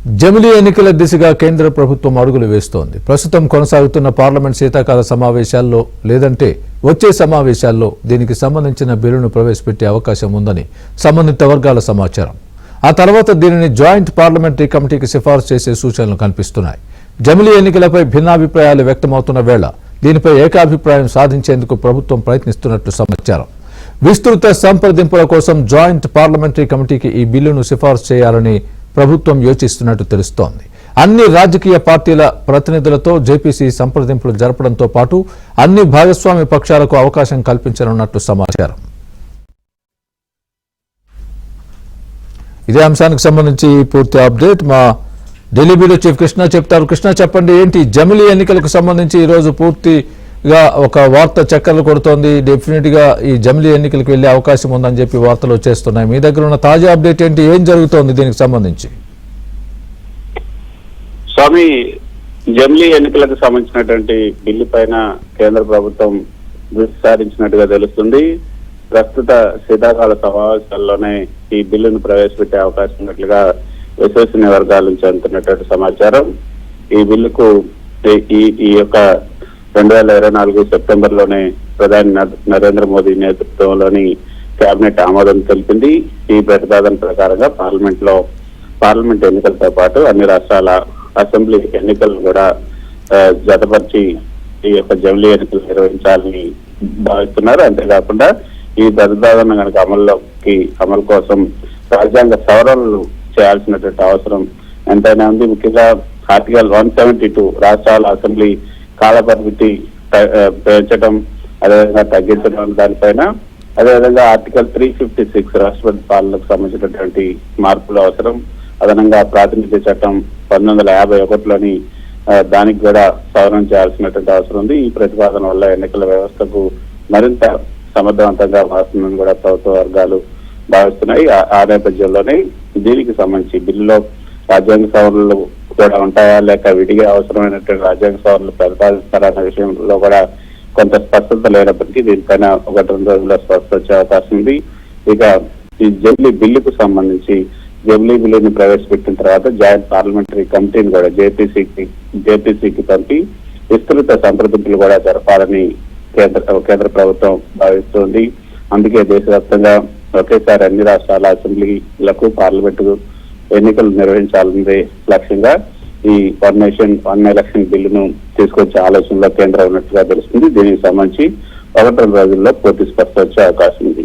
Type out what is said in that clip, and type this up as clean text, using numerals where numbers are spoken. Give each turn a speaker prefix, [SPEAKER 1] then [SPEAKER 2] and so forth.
[SPEAKER 1] జమిలీ ఎన్నికల దిశగా కేంద్ర ప్రభుత్వం అడుగులు వేస్తోంది. ప్రస్తుతం కొనసాగుతున్న పార్లమెంట్ శీతాకాల సమావేశాల్లో లేదంటే వచ్చే సమావేశాల్లో దీనికి సంబంధించిన బిల్లును ప్రవేశపెట్టే అవకాశం ఉందని సంబంధిత వర్గాల సమాచారం. ఆ తర్వాత దీనిని జాయింట్ పార్లమెంటరీ కమిటీకి సిఫార్సు చేసే సూచనలు కనిపిస్తున్నాయి. జమిలీ ఎన్నికలపై భిన్నాభిప్రాయాలు వ్యక్తమవుతున్న వేళ దీనిపై ఏకాభిప్రాయం సాధించేందుకు ప్రభుత్వం ప్రయత్నిస్తున్నట్లు సమాచారం. విస్తృత సంప్రదింపుల కోసం జాయింట్ పార్లమెంటరీ కమిటీకి ఈ బిల్లును సిఫార్సు చేయాలని ప్రభుత్వం యోచిస్తున్నట్టు తెలుస్తోంది. అన్ని రాజకీయ పార్టీల ప్రతినిధులతో జేపీసీ సంప్రదింపులు జరపడంతో పాటు అన్ని భాగస్వామ్య పక్షాలకు అవకాశం కల్పించనున్నట్టు సమాచారం. ఇదే అంశానికి సంబంధించి పూర్తి అప్డేట్ మా ఢిల్లీ బ్యూరో చీఫ్ కృష్ణ చెప్తారు. కృష్ణ, చెప్పండి, ఏంటి జమిలీ ఎన్నికలకు సంబంధించి ఈరోజు పూర్తిగా ఒక వార్త చక్కర్లు కొడుతోంది. డెఫినెట్ గా ఈ జమిలీ ఎన్నికలకు వెళ్లే అవకాశం ఉందని చెప్పి వార్తలు వచ్చేస్తున్నాయి. మీ దగ్గర ఉన్న తాజా అప్డేట్ ఏంటి? ఏం జరుగుతోంది దీనికి సంబంధించి?
[SPEAKER 2] స్వామి, జమిలీ ఎన్నికలకు సంబంధించినటువంటి బిల్లు పైన కేంద్ర ప్రభుత్వం దృష్టి సారించినట్టుగా తెలుస్తుంది. ప్రస్తుత శీతాకాల సమావేశాల్లోనే ఈ బిల్లును ప్రవేశపెట్టే అవకాశం ఉన్నట్లుగా విశ్వసనీయ వర్గాల నుంచి అందుతున్నటువంటి సమాచారం. ఈ బిల్లుకు ఈ యొక్క 2024 సెప్టెంబర్ లోనే ప్రధాని నరేంద్ర మోదీ నేతృత్వంలోని కేబినెట్ ఆమోదం తెలిపింది. ఈ ప్రతిపాదన ప్రకారంగా పార్లమెంట్ ఎన్నికలతో పాటు అన్ని రాష్ట్రాల అసెంబ్లీ ఎన్నికలను కూడా జతపరిచి ఈ యొక్క జమిలీ ఎన్నికలు నిర్వహించాలని భావిస్తున్నారు. అంతేకాకుండా ఈ ప్రతిపాదన కనుక అమలు కోసం రాజ్యాంగ సవరణలు చేయాల్సినటువంటి అవసరం ఎంతైనా ఉంది. ముఖ్యంగా ఆర్టికల్ 172 రాష్ట్రాల అసెంబ్లీ కాల పరిమితి పెంచడం, అదేవిధంగా తగ్గించడం దానిపైన, అదేవిధంగా ఆర్టికల్ 356 రాష్ట్రపతి పాలనకు సంబంధించినటువంటి మార్పులు అవసరం. అదనంగా ప్రాతినిధ్య చట్టం 1951లోని దానికి కూడా సవరణ చేయాల్సినటువంటి అవసరం ఉంది. ఈ ప్రతిపాదన వల్ల ఎన్నికల వ్యవస్థకు మరింత సమర్థవంతంగా మారుతుందని కూడా ప్రభుత్వ వర్గాలు భావిస్తున్నాయి. ఆ నేపథ్యంలోనే దీనికి సంబంధించి బిల్లులో రాజ్యాంగ సవరణలు కూడా ఉంటాయా, లేక విడిగా అవసరమైనటువంటి రాజ్యాంగ సవరణలు ప్రతిపాదిస్తారన్న విషయంలో కూడా కొంత స్పష్టత లేనప్పటికీ దీనిపైన 1-2 రోజుల్లో స్పష్టత వచ్చే అవకాశం ఉంది. ఇక ఈ జమిలీ బిల్లుకు సంబంధించి జమిలీ బిల్లుని ప్రవేశపెట్టిన తర్వాత జాయింట్ పార్లమెంటరీ కమిటీని కూడా జేపీసీకి పంపి విస్తృత సంప్రదింపులు కూడా జరపాలని కేంద్ర ప్రభుత్వం భావిస్తోంది. అందుకే దేశవ్యాప్తంగా ఒకేసారి అన్ని రాష్ట్రాల అసెంబ్లీలకు పార్లమెంటు ఎన్నికలు నిర్వహించాలన్నదే లక్ష్యంగా ఈ వన్ నేషన్ వన్ ఎలక్షన్ బిల్లును తీసుకొచ్చే ఆలోచనలో కేంద్రం ఉన్నట్టుగా తెలుస్తుంది. దీనికి సంబంధించి 1-2 రోజుల్లో పూర్తి స్పష్టత వచ్చే అవకాశం ఉంది.